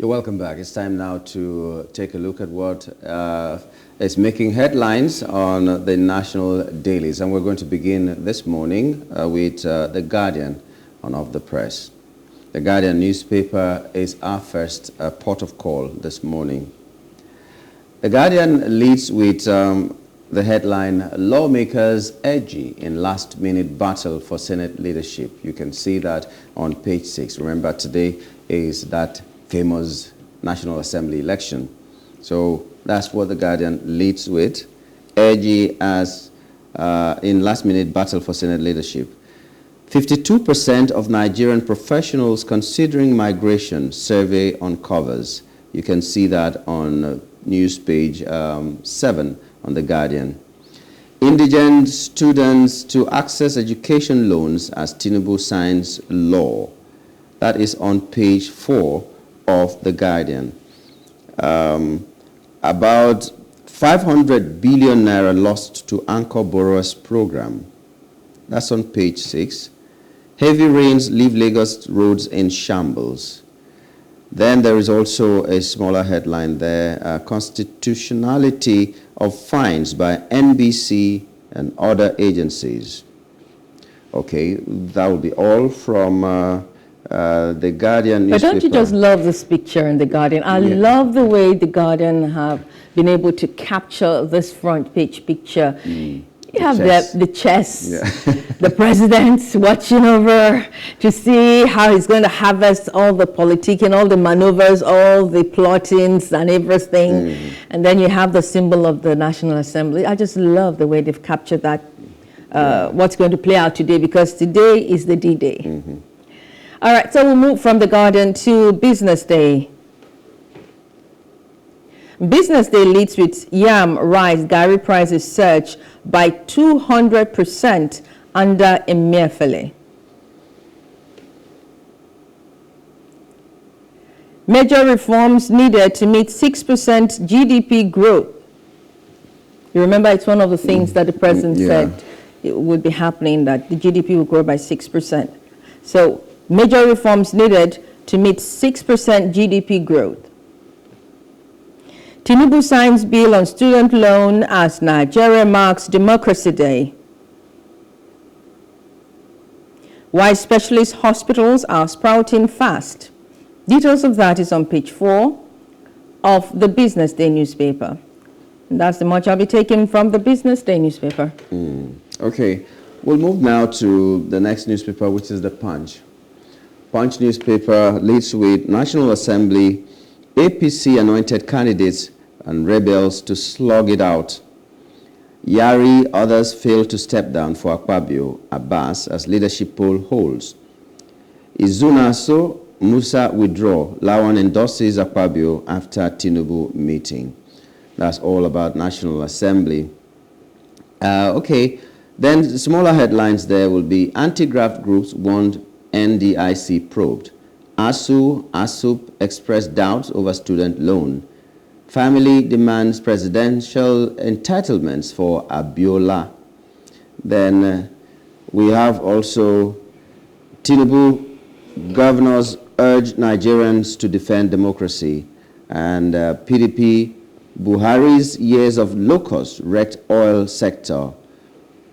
You're welcome back. It's time now to take a look at what is making headlines on the national dailies. And we're going to begin this morning with The Guardian on Off the Press. The Guardian newspaper is our first port of call this morning. The Guardian leads with the headline, Lawmakers Edgy in Last-Minute Battle for Senate Leadership. You can see that on page 6. Remember, today is that famous National Assembly election. So that's what The Guardian leads with, edgy as in last-minute battle for Senate leadership. 52% of Nigerian professionals considering migration survey uncovers. You can see that on news page 7 on The Guardian. Indigent students to access education loans as Tinubu signs law. That is on page 4 of The Guardian. About 500 billion naira lost to anchor borrowers program. That's on page 6. Heavy rains leave Lagos roads in shambles. Then there is also a smaller headline there, constitutionality of fines by NBC and other agencies. Okay, that will be all from The Guardian newspaper. But don't you just love this picture in The Guardian? I love the way The Guardian have been able to capture this front page picture. You have the chess, the president watching over to see how he's going to harvest all the politicking, all the maneuvers, all the plottings and everything. And then you have the symbol of the National Assembly. I just love the way they've captured that, what's going to play out today, because today is the D-Day. All right, so we'll move from The Guardian to Business Day. Business Day leads with yam, rice, garri prices surge by 200% under Emefiele. Major reforms needed to meet 6% GDP growth. You remember, it's one of the things that the president said it would be happening, that the GDP will grow by 6%. So major reforms needed to meet 6% GDP growth. Tinubu signs bill on student loan as Nigeria marks Democracy Day. Why specialist hospitals are sprouting fast. Details of that is on page 4 of the Business Day newspaper. And that's the much I'll be taking from the Business Day newspaper. Okay, we'll move now to the next newspaper, which is the Punch. Punch newspaper leads with National Assembly, APC anointed candidates and rebels to slug it out. Yari, others fail to step down for Akpabio, Abbas as leadership poll holds. Izunaso, Musa withdraw. Lawan endorses Akpabio after Tinubu meeting. That's all about National Assembly. Okay, then smaller headlines there will be anti-graft groups want NDIC probed. ASUP expressed doubts over student loan. Family demands presidential entitlements for Abiola. Then we have also Tinubu, governors urge Nigerians to defend democracy. And PDP, Buhari's years of locusts wrecked oil sector.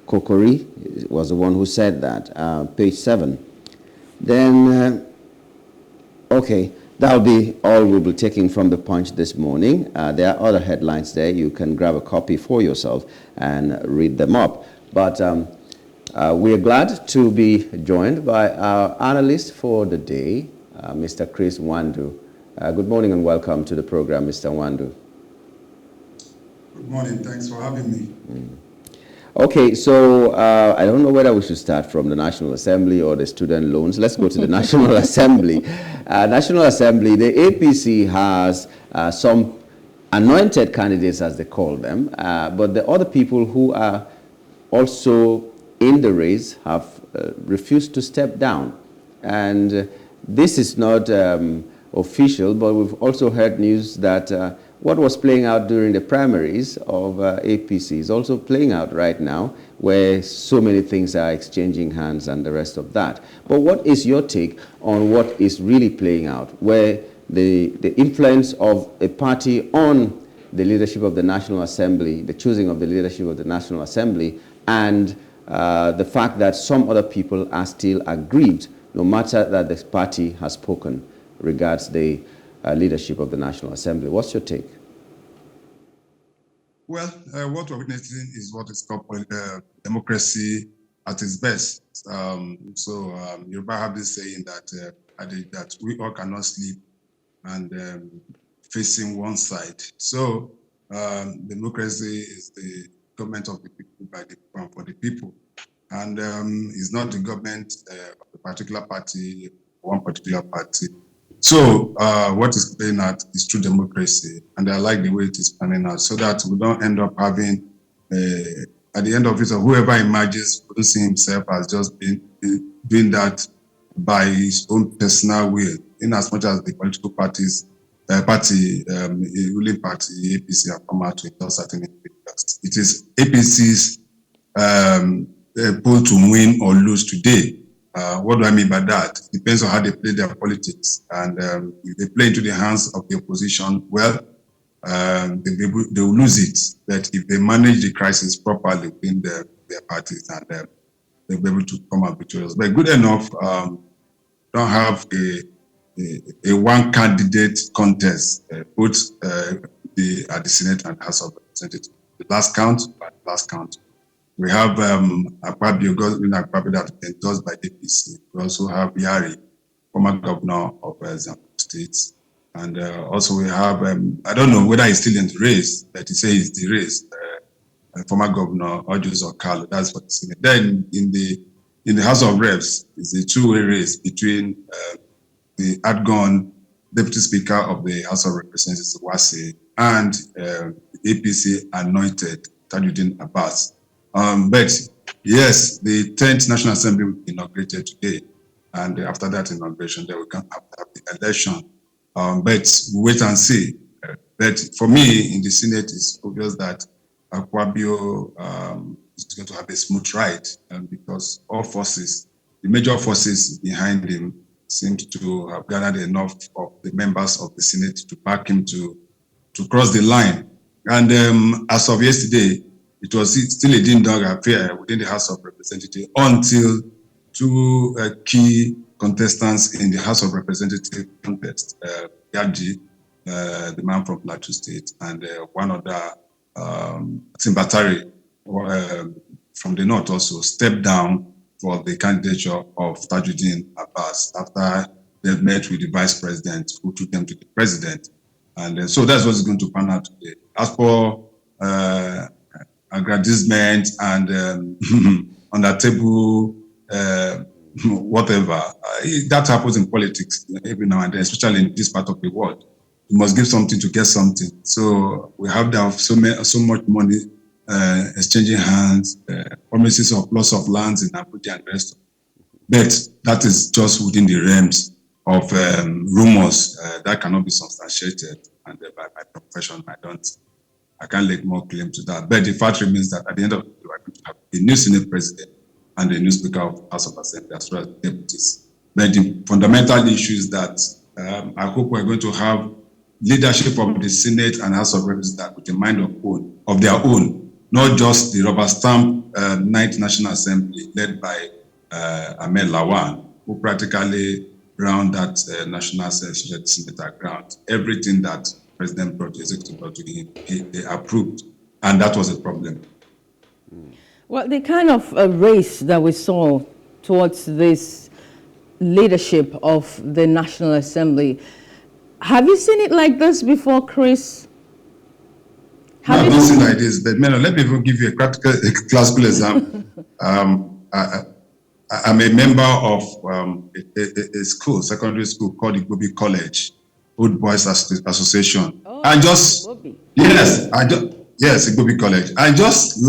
Kokori was the one who said that, page 7. Then, okay, that'll be all we'll be taking from the Punch this morning. There are other headlines there. You can grab a copy for yourself and read them up. But we're glad to be joined by our analyst for the day, Mr. Chris Nwandu. Good morning and welcome to the program, Mr. Nwandu. Good morning. Thanks for having me. Okay, so I don't know whether we should start from the National Assembly or the student loans. Let's go to the National Assembly. National Assembly, the APC has some anointed candidates, as they call them, but the other people who are also in the race have refused to step down. And this is not official, but we've also heard news that what was playing out during the primaries of APC is also playing out right now, where so many things are exchanging hands and the rest of that. But what is your take on what is really playing out, where the influence of a party on the leadership of the National Assembly, the choosing of the leadership of the National Assembly, and the fact that some other people are still aggrieved, no matter that the party has spoken regards the leadership of the National Assembly. What's your take? Well, what we're witnessing is what is called democracy at its best. Yoruba have this saying that we all cannot sleep and facing one side. So democracy is the government of the people, by the people, and for the people. And it's not the government of a particular party, one particular party. So what is playing out is true democracy, and I like the way it is panning out, so that we don't end up having, at the end of it, whoever emerges wouldn't see himself as just doing that by his own personal will, in as much as the political parties, ruling party, APC, have come out to endorse certain individuals. It is APC's pull to win or lose today. What do I mean by that? It depends on how they play their politics. And if they play into the hands of the opposition, well, they will lose it. But if they manage the crisis properly within their parties, and they'll be able to come out victorious. But good enough, don't have a one candidate contest, both at the Senate and House of Representatives. The last count, we have Akpabio that endorsed by APC. We also have Yari, former governor of Zamfara State. And also we have, I don't know whether he's still in the race, but he says he's the race, former governor Ojus Okalo, that's what he's saying. Then in the House of Reps, it's a two-way race between the outgone Deputy Speaker of the House of Representatives, Wase, and the APC anointed Tajuddin Abbas. But yes, the 10th National Assembly will be inaugurated today, and after that inauguration, then we can have the election. But we wait and see. But for me, in the Senate, it's obvious that Akpabio is going to have a smooth ride, because all forces, the major forces behind him, seem to have gathered enough of the members of the Senate to back him to cross the line. And as of yesterday, it was still a din-dog affair within the House of Representatives until two key contestants in the House of Representatives contest, Gaji, the man from Plateau State, and one other, Timbatari, from the North, also stepped down for the candidature of Tajuddin Abbas after they met with the Vice President, who took them to the President. And so that's what's going to pan out today. As for aggrandizement and on the table, whatever, that happens in politics every now and then, especially in this part of the world. You must give something to get something. So we have so much money exchanging hands, promises of loss of lands in Abuja and the rest of it. But that is just within the realms of rumors that cannot be substantiated. And by my profession, I can't lay more claim to that. But the fact remains that at the end of the day, we're going to have a new Senate President and a new Speaker of the House of Assembly, as well as deputies. But the fundamental issue is that I hope we're going to have leadership of the Senate and House of Representatives with a mind of their own, not just the rubber stamp 9th National Assembly led by Ahmed Lawan, who practically round that National Senator ground. Everything that President brought to executive brought to him, they approved, and that was a problem. Well, the kind of race that we saw towards this leadership of the National Assembly, have you seen it like this before, Chris? I've not seen it like this, but let me even give you a classical example. I'm a member of a school, secondary school called Igbobi College, Old Boys Association. Oh, and just Igbobi. Yes, Igbobi College. And just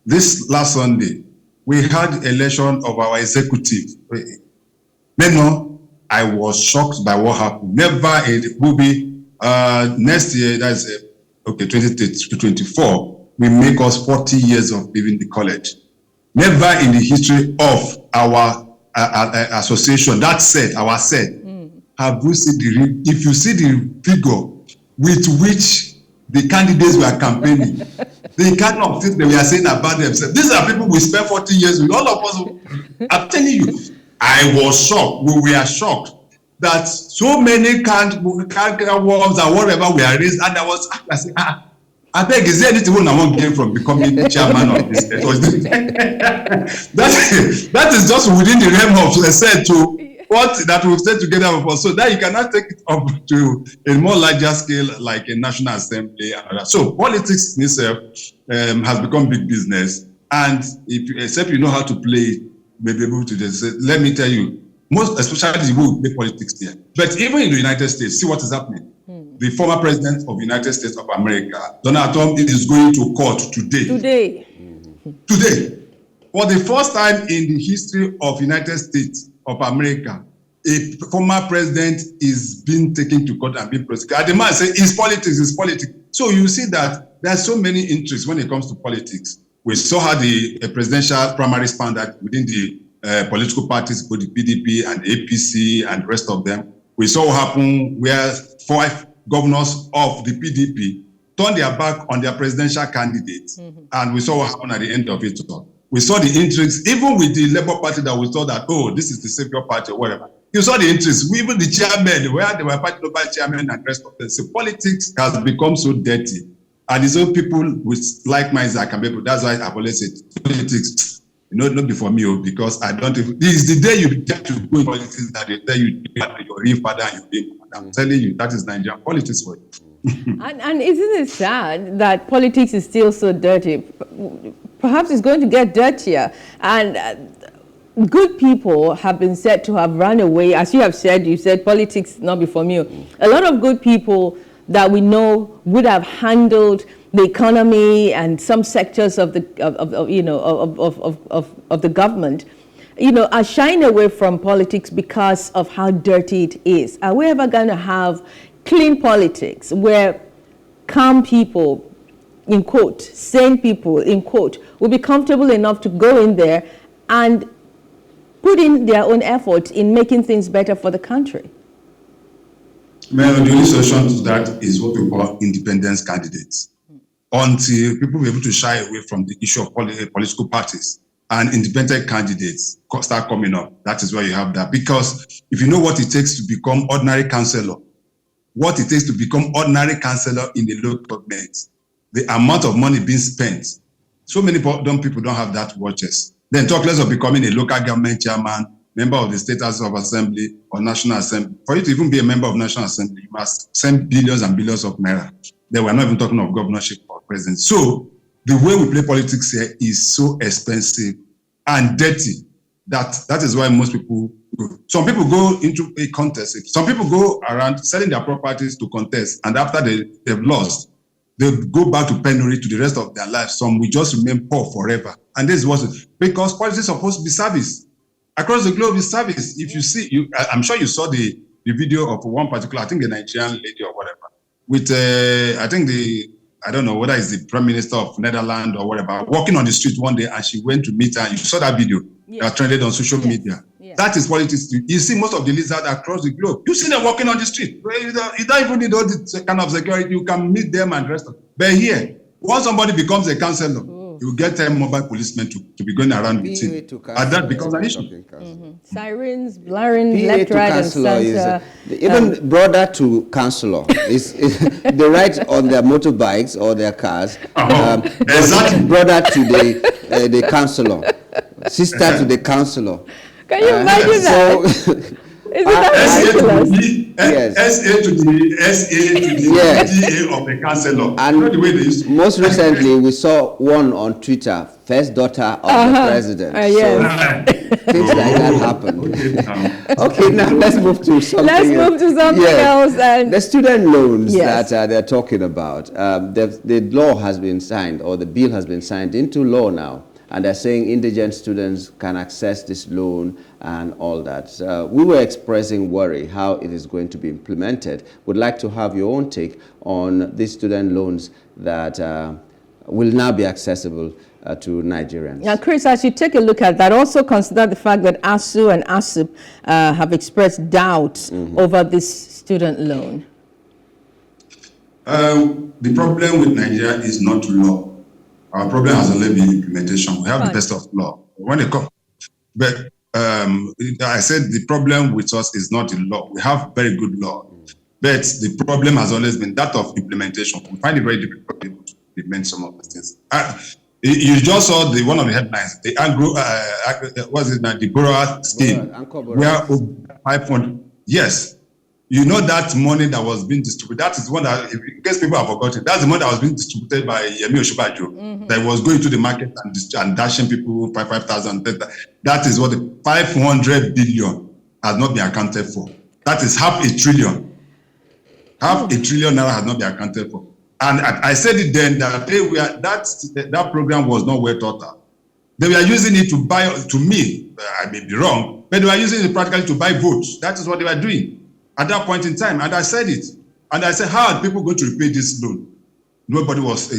this last Sunday, we had election of our executive. I was shocked by what happened. Never in Igbobi. Next year, that's 2024, we make us 40 years of leaving the college. Never in the history of our association, our set, have you seen if you see the figure with which the candidates were campaigning, the kind of things they were saying about themselves. These are people we spent 40 years with. All of us, I'm telling you, I was shocked. We were shocked that so many worms and whatever were raised, and I said, I beg, is there anything I want to gain from becoming chairman of this? that is just within the realm of said to what that we've said together before. So that you cannot take it up to a more larger scale, like a national assembly. So politics in itself has become big business, and except you know how to play it, may be able to just say, let me tell you, most especially the way we play politics here. But even in the United States, see what is happening. The former president of the United States of America, Donald Trump, is going to court today. Today. For the first time in the history of the United States of America, a former president is being taken to court and being prosecuted. And the man says, it's politics, it's politics. So you see that there are so many interests when it comes to politics. We saw how the presidential primaries found out within the political parties, both the PDP and the APC and the rest of them. We saw what happened where 5 governors of the PDP turned their back on their presidential candidates. And we saw what happened at the end of it all. We saw the intrigues, even with the Labour Party, that we thought that, oh, this is the savior party or whatever. You saw the intrigues, even the chairman, where they were fighting over chairman and the rest of them. So politics has become so dirty. And it's all people with like minds that can be able. That's why I've always said politics, not before me, because I don't. This is the day you get to go in politics that they tell you your real father and your real mother. I'm telling you, that is Nigerian politics for you. and isn't it sad that politics is still so dirty? Perhaps it's going to get dirtier. And good people have been said to have run away. As you said politics not before me. A lot of good people that we know would have handled the economy and some sectors of the the government, are shying away from politics because of how dirty it is. Are we ever going to have clean politics where calm people, in quote, sane people, in quote, will be comfortable enough to go in there and put in their own effort in making things better for the country? Well, the only solution to that is what we call independence candidates. Until people be able to shy away from the issue of political parties and independent candidates start coming up, that is why you have that. Because if you know what it takes to become ordinary councillor, what it takes to become ordinary councillor in the local government, the amount of money being spent, so many people don't have that watches. Then talk less of becoming a local government chairman, member of the State House of Assembly or National Assembly. For you to even be a member of National Assembly, you must send billions and billions of naira. Then we're not even talking of governorship or president. So the way we play politics here is so expensive and dirty that is why most people go. Some people go into a contest. Some people go around selling their properties to contest, and after they've lost, they go back to penury to the rest of their lives. Some will just remain poor forever. And this was because politics is supposed to be service. Across the globe is service. If you see, I'm sure you saw the video of one particular, I think the Nigerian lady or whatever, with I don't know whether it's the Prime Minister of Netherlands or whatever, walking on the street one day, and she went to meet her. You saw that video that trended on social media. Yes. That is politics. You see most of the leaders across the globe. You see them walking on the street. You don't even need all this kind of security. You can meet them and rest of them. But here, once somebody becomes a councillor, you get 10 mobile policemen to be going around with him. And that becomes an issue. Sirens blaring left, right, and center. Even brother to councillor. They ride on their motorbikes or their cars. Exactly. Brother to the councillor. Sister to the councillor. Can you imagine that? Isn't that ridiculous? SA to the DA of the councillor. And the way they used to. Most recently, we saw one on Twitter, first daughter of the president. Yes. So things like that happen. Okay, now let's move to something else. And the student loans that they're talking about. The law has been signed, or the bill has been signed into law now. And they're saying indigent students can access this loan and all that. We were expressing worry how it is going to be implemented. Would like to have your own take on these student loans that will now be accessible to Nigerians. Now, Chris, as you take a look at that, also consider the fact that ASU and ASUP have expressed doubts over this student loan. The problem with Nigeria is not law. Our problem has only been implementation. We have the best of law. When it comes, but I said the problem with us is not the law. We have very good law, but the problem has always been that of implementation. We find it very difficult to implement some of these things. You just saw one of the headlines, the the borrower scheme, where 500. Yes. You know that money that was being distributed, that is one that, in case people have forgotten, that's the money that was being distributed by Yemi Osinbajo, that was going to the market and dashing people 5,000. That is what the 500 billion has not been accounted for. That is half a trillion. Half a trillion naira has not been accounted for. And I said it then that that program was not well thought out. They were using it to buy, to me, I may be wrong, but they were using it practically to buy votes. That is what they were doing at that point in time. And I said it. And I said, how are people going to repay this loan? Nobody was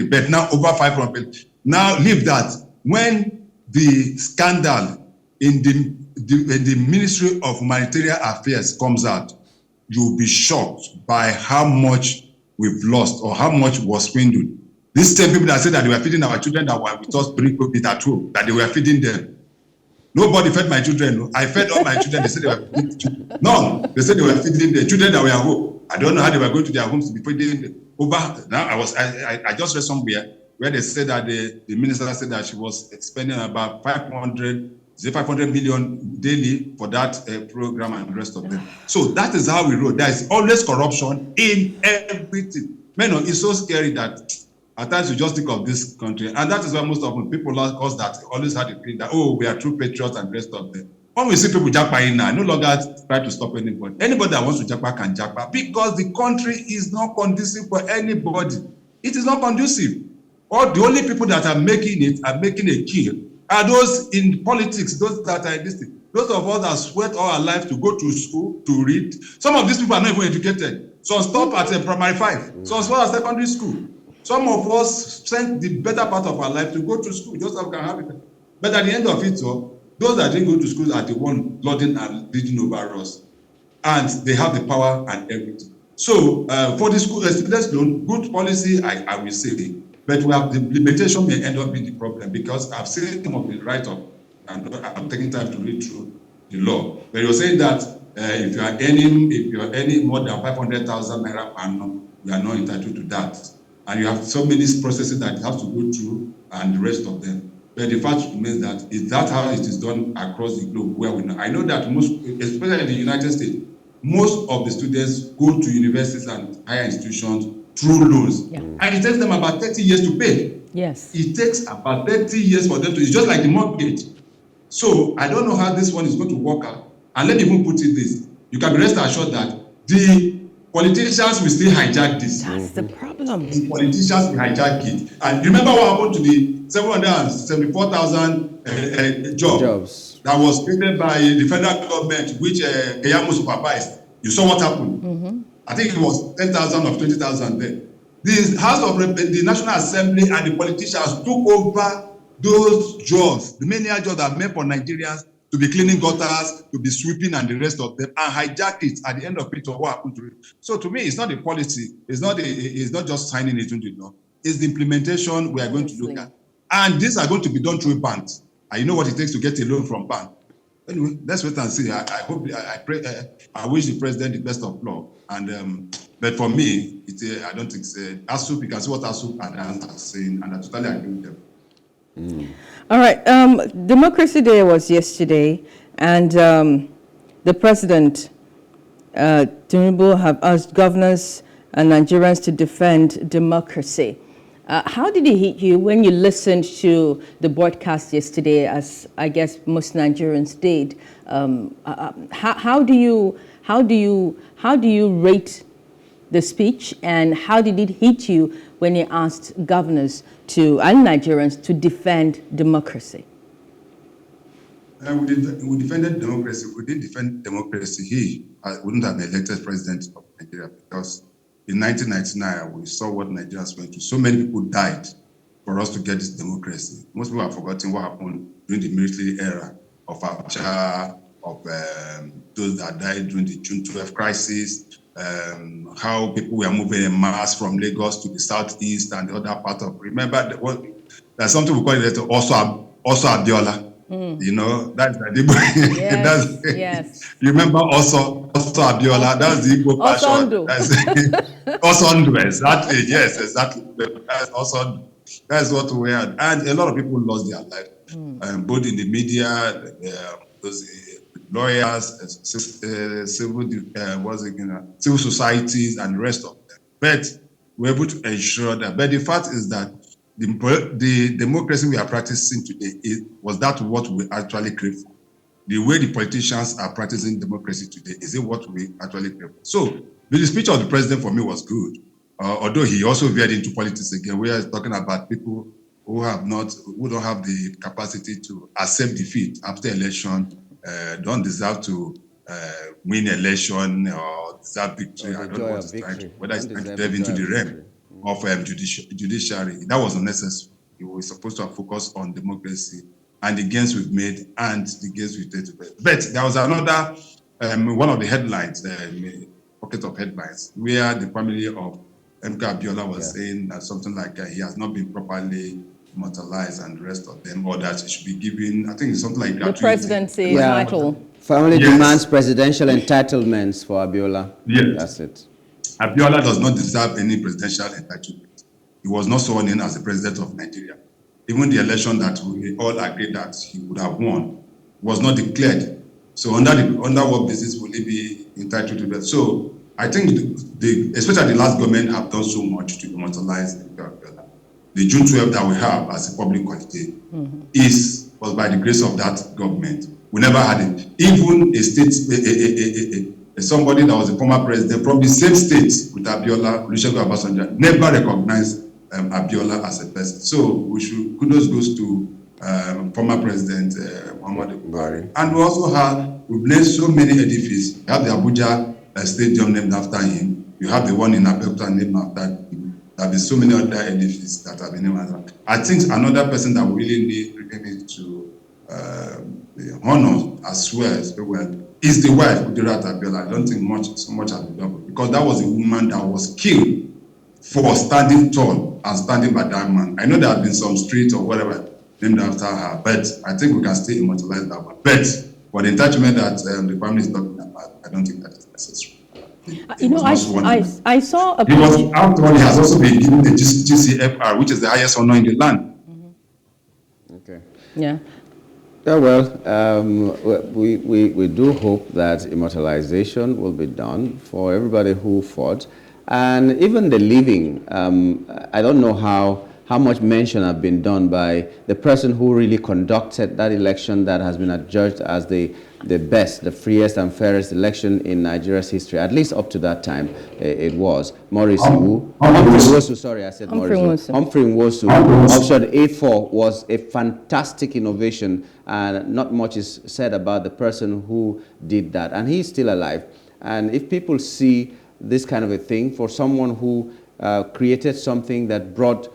but now over 500 billion. Now leave that. When the scandal in the Ministry of Humanitarian Affairs comes out, you'll be shocked by how much we've lost or how much was swindled. These same people that said that they were feeding our children that were with us pre-COVID at home, that they were feeding them. Nobody fed my children. I fed all my children. They said they were feeding children. No, they said they were feeding the children that were at home. I don't know how they were going to their homes to be feeding them. Now I just read somewhere where they said that the minister said that she was spending about 500 million daily for that program and the rest of them. So that is how we roll. There is always corruption in everything. Man, it's so scary that at times you just think of this country, and that is why most of the people like us that always had the feeling that, oh, we are true patriots and the rest of them. When we see people japa in now, no longer try to stop anybody. Anybody that wants to japa can japa because the country is not conducive for anybody. It is not conducive. Or the only people that are making it are making a kill are those in politics, those that are in this thing. Those of us that sweat all our life to go to school, to read. Some of these people are not even educated. Some stop at primary 5. Some stop at secondary school. Some of us spent the better part of our life to go to school, just so we can have it. But at the end of it, those that didn't go to school are the ones lording and leading over us. And they have the power and everything. So for the school students loan, good policy, I will say. But we have the implementation may end up being the problem because I've seen some of the write-up and I'm taking time to read through the law. But you're saying that if you are earning more than 500,000 naira per annum, you are not entitled to that. And you have so many processes that you have to go through and the rest of them. But the fact remains that is that how it is done across the globe where we know. I know that most, especially in the United States, most of the students go to universities and higher institutions through loans. Yeah. And it takes them about 30 years to pay. Yes. It takes about 30 years for them to, it's just like the mortgage. So I don't know how this one is going to work out. And let me even put it this. You can be rest assured that the politicians will still hijack this. That's the problem. The politicians will hijack it. And remember what happened to the 774,000 jobs that was created by the federal government, which Keyamo supervised. You saw what happened. I think it was 10,000 or 20,000 there. The House of the National Assembly and the politicians took over those jobs, the many jobs that are meant for Nigerians to be cleaning gutters, to be sweeping and the rest of them, and hijack it at the end of it or what happened to it. So to me, it's not the policy, it's not just signing it into the law, it's the implementation we are going to look at. And these are going to be done through banks. And you know what it takes to get a loan from bank. Anyway, let's wait and see. I hope, I pray, I wish the president the best of luck. And but for me, I don't think ASUP, you can see what ASUP are saying, and I totally agree with them. All right. Democracy Day was yesterday, and the president, Tinubu, have asked governors and Nigerians to defend democracy. How did it hit you when you listened to the broadcast yesterday, as I guess most Nigerians did? How do you rate the speech, and how did it hit you when he asked governors and Nigerians to defend democracy? We defended democracy. We didn't defend democracy. He wouldn't have been elected president of Nigeria because in 1999, we saw what Nigerians went through. So many people died for us to get this democracy. Most people have forgotten what happened during the military era of Abacha, of those that died during the June 12 crisis, how people were moving en masse from Lagos to the southeast and the other part of. Remember, there's something we call it also Abiola. You know, that's the Igbo. Yes, yes. You remember also Abiola? That's the Igbo Osondu. That's Osondu, exactly. Yes, exactly. That's Osondu. That's what we had, and a lot of people lost their life, both in the media, those lawyers, civil societies, and the rest of them. But we're able to ensure that. But the fact is that the democracy we are practicing today was that what we actually crave for. The way the politicians are practicing democracy today, is it what we actually crave for? So the speech of the president for me was good, although he also veered into politics again. We are talking about people who don't have the capacity to accept defeat after election, don't deserve to win election or deserve victory. I don't know what whether it's trying to delve into the realm of judiciary. That was unnecessary. We were supposed to have focused on democracy and the gains we've made and the gains we've made. But there was another, one of the headlines, pocket of headlines, where the family of MK Abiola was saying that something like he has not been properly immortalized and the rest of them, or that it should be given, I think it's something like that. The presidency title. Family demands presidential entitlements for Abiola. Yes. That's it. Abiola does not deserve any presidential entitlement. He was not sworn in as the president of Nigeria. Even the election that we all agreed that he would have won was not declared. So under what basis will he be entitled to that? So I think especially the last government have done so much to immortalize Abiola. The June 12 that we have as a public holiday was by the grace of that government. We never had it. Even a state, somebody that was a former president from the same state with Abiola, Olusegun Obasanjo, never recognized Abiola as a person. So kudos goes to former president Muhammadu Buhari. And we've named so many edifices. You have the Abuja Stadium named after him. You have the one in Abeokuta named after him. There have been so many other edifices that have been named after him. I think another person that we really need to honor as well is the wife, Kudirat Abiola. I don't think so much has been done, because that was a woman that was killed for standing tall and standing by that man. I know there have been some streets or whatever named after her, but I think we can still immortalize that one. But for the entitlement that the family is talking about, I don't think that is necessary. I saw a picture. After all, he has also been given the GCFR, which is the highest honor in the land. Okay. Yeah. Yeah, well, we do hope that immortalization will be done for everybody who fought, and even the living. I don't know how much mention have been done by the person who really conducted that election that has been adjudged as the best, the freest and fairest election in Nigeria's history, at least up to that time. It was Humphrey Nwosu, Option A4 was a fantastic innovation, and not much is said about the person who did that, and he's still alive. And if people see this kind of a thing for someone who created something that brought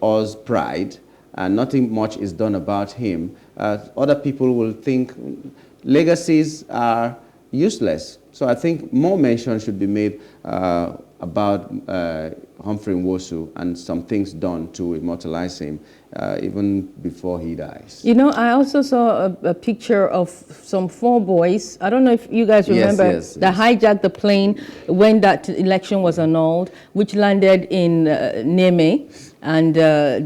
us pride, and nothing much is done about him, other people will think legacies are useless. So I think more mention should be made about Humphrey Nwosu and some things done to immortalize him even before he dies. You know, I also saw a picture of some 4 boys. I don't know if you guys remember that hijacked the plane when that election was annulled, which landed in Niamey. And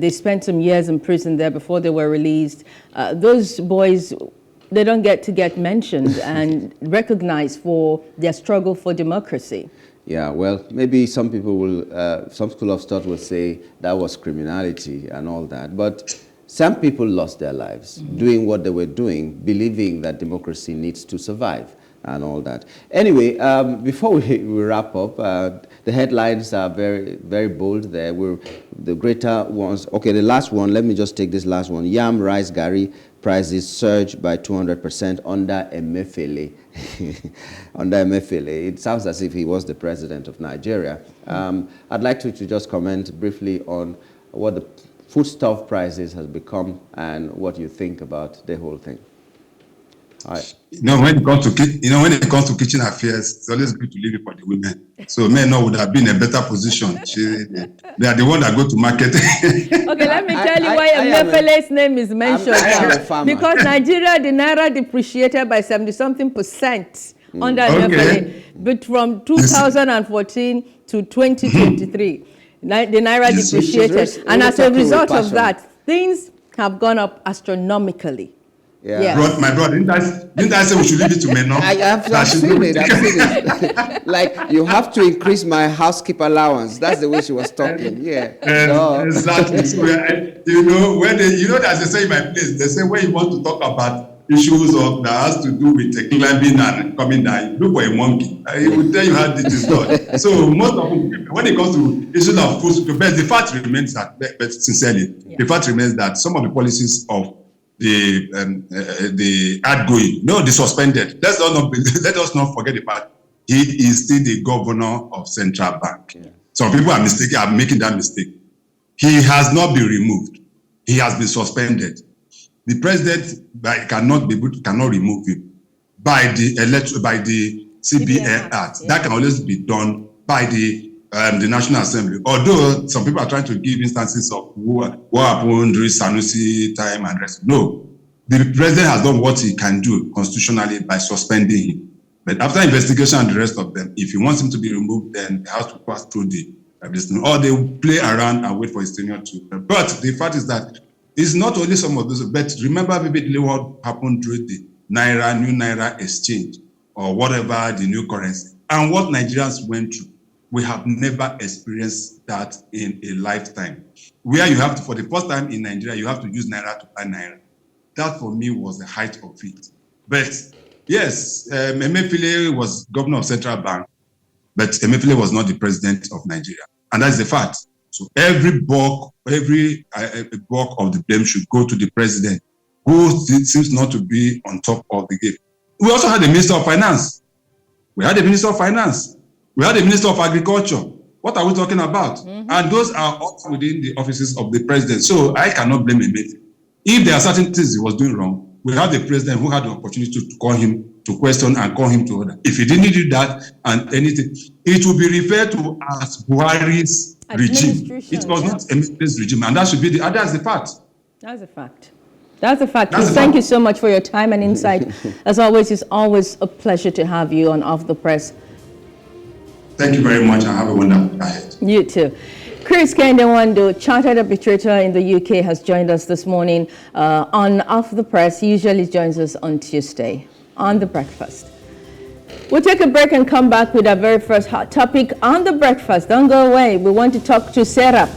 they spent some years in prison there before they were released. Those boys, they don't get mentioned and recognized for their struggle for democracy. Yeah, well, maybe some people will, some school of thought will say that was criminality and all that. But some people lost their lives doing what they were doing, believing that democracy needs to survive and all that. Anyway, before we wrap up, the headlines are very, very bold there. The greater ones. Okay, the last one, let me just take this last one. Yam, rice, Gary prices surge by 200% under Emefiele. Under Emefiele. It sounds as if he was the president of Nigeria. I'd like to just comment briefly on what the foodstuff prices has become and what you think about the whole thing. When it comes to kitchen affairs, it's always good to leave it for the women. So men would have been in a better position. They are the ones that go to market. Okay, let me tell you why Emefiele's name is mentioned now. Because Nigeria, the naira depreciated by 70-something% under Emefiele, but from 2014 to 2023, the naira depreciated, and as a result of that, things have gone up astronomically. Yeah. Yes. My brother, didn't I say we should leave it to men now? I've seen it. Like, you have to increase my housekeeper allowance. That's the way she was talking. Yeah. Exactly. So, when as they say in my place, they say when you want to talk about issues that has to do with climbing and coming down, you look for a monkey. He will tell you how this is done. So most of them, when it comes to issues of food, the fact remains that, but sincerely, the fact remains that some of the policies of the outgoing, the suspended. Let us not forget the fact he is still the governor of Central Bank. Yeah. Some people are making that mistake. He has not been removed. He has been suspended. The president cannot remove him by the CBN Act. Yeah. That can always be done by the National Assembly. Although some people are trying to give instances of what happened during Sanusi time and rest. No, the president has done what he can do constitutionally by suspending him. But after investigation and the rest of them, if he wants him to be removed, then he has to pass through the or they will play around and wait for his tenure to. But the fact is that it's not only some of those, but remember vividly what happened during the new Naira exchange or whatever the new currency and what Nigerians went through. We have never experienced that in a lifetime. Where you have to, for the first time in Nigeria, you have to use Naira to buy Naira. That for me was the height of it. But yes, Emefiele was governor of Central Bank, but Emefiele was not the president of Nigeria. And that's the fact. So every bulk of the blame should go to the president, who seems not to be on top of the game. We also had the Minister of Finance. We had the Minister of Finance. We had the Minister of Agriculture. What are we talking about? Mm-hmm. And those are all within the offices of the president. So I cannot blame him. If there are certain things he was doing wrong, we have the president who had the opportunity to call him to question and call him to order. If he didn't do that and anything, it will be referred to as Buhari's regime. It was not Emefiele's regime, and that should be that's the fact. That's a fact. That's a fact. Thank you so much for your time and insight. As always, it's always a pleasure to have you on Off the Press. Thank you very much, and have a wonderful night. You too. Kehinde Nwandu, Chartered Arbitrator in the UK, has joined us this morning on Off the Press. He usually joins us on Tuesday on The Breakfast. We'll take a break and come back with our very first hot topic on The Breakfast. Don't go away. We want to talk to Serap.